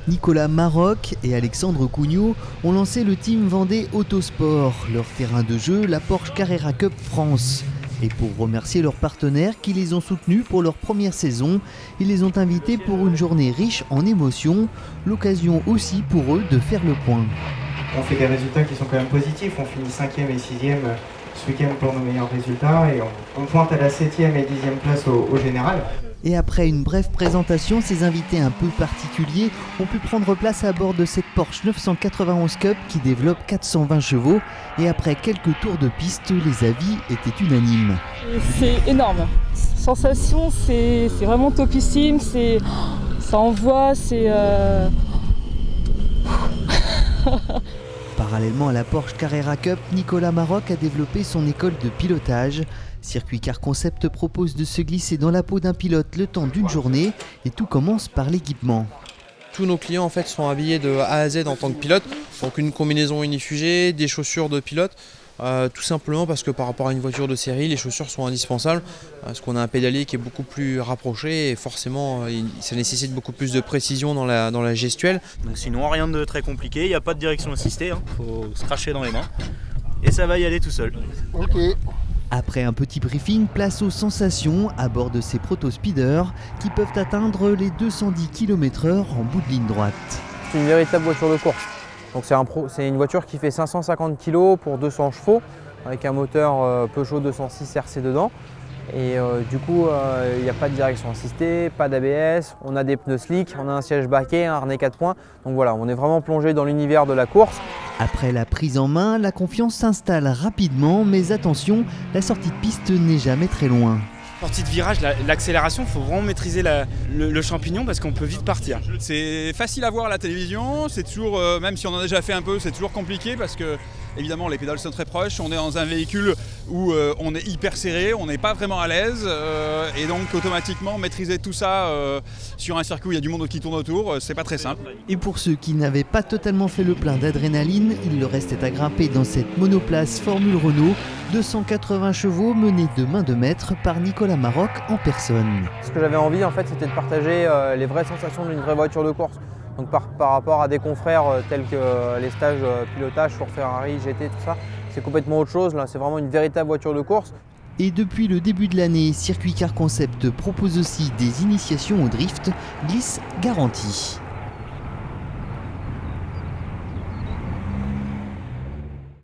Nicolas Maroc et Alexandre Cugnot ont lancé le team Vendée Autosport, leur terrain de jeu, la Porsche Carrera Cup France. Et pour remercier leurs partenaires qui les ont soutenus pour leur première saison, ils les ont invités pour une journée riche en émotions, l'occasion aussi pour eux de faire le point. On fait des résultats qui sont quand même positifs, on finit 5e et 6e ce week-end pour nos meilleurs résultats et on pointe à la 7e et 10e place au général. Et après une brève présentation, ces invités un peu particuliers ont pu prendre place à bord de cette Porsche 991 Cup qui développe 420 chevaux. Et après quelques tours de piste, les avis étaient unanimes. C'est énorme. Sensation, c'est vraiment topissime. Ça envoie, Parallèlement à la Porsche Carrera Cup, Nicolas Maroc a développé son école de pilotage. Circuit Car Concept propose de se glisser dans la peau d'un pilote le temps d'une journée et tout commence par l'équipement. Tous nos clients en fait sont habillés de A à Z en tant que pilote, donc une combinaison unifugée, des chaussures de pilote, tout simplement parce que par rapport à une voiture de série, les chaussures sont indispensables, parce qu'on a un pédalier qui est beaucoup plus rapproché et forcément ça nécessite beaucoup plus de précision dans la gestuelle. Donc sinon rien de très compliqué, il n'y a pas de direction assistée, faut se cracher dans les mains et ça va y aller tout seul. Ok. Après un petit briefing, place aux sensations à bord de ces proto-speeders qui peuvent atteindre les 210 km/h en bout de ligne droite. C'est une véritable voiture de course. Donc c'est une voiture qui fait 550 kg pour 200 chevaux avec un moteur Peugeot 206 RC dedans. Et du coup, il n'y a pas de direction assistée, pas d'ABS, on a des pneus slick, on a un siège baquet, un harnais 4 points. Donc voilà, on est vraiment plongé dans l'univers de la course. Après la prise en main, la confiance s'installe rapidement, mais attention, la sortie de piste n'est jamais très loin. Sortie de virage, l'accélération, il faut vraiment maîtriser le champignon parce qu'on peut vite partir. C'est facile à voir à la télévision, c'est toujours, même si on en a déjà fait un peu, c'est toujours compliqué parce que évidemment les pédales sont très proches, on est dans un véhicule où on est hyper serré, on n'est pas vraiment à l'aise et donc automatiquement maîtriser tout ça sur un circuit où il y a du monde qui tourne autour, c'est pas très simple. Et pour ceux qui n'avaient pas totalement fait le plein d'adrénaline, il leur restait à grimper dans cette monoplace Formule Renault, 280 chevaux menés de main de maître par Nicolas Maroc en personne. Ce que j'avais envie en fait, c'était de partager les vraies sensations d'une vraie voiture de course. Donc par rapport à des confrères tels que les stages pilotage sur Ferrari, GT, tout ça, c'est complètement autre chose. Là, c'est vraiment une véritable voiture de course. Et depuis le début de l'année, Circuit Car Concept propose aussi des initiations au drift, glisse garantie.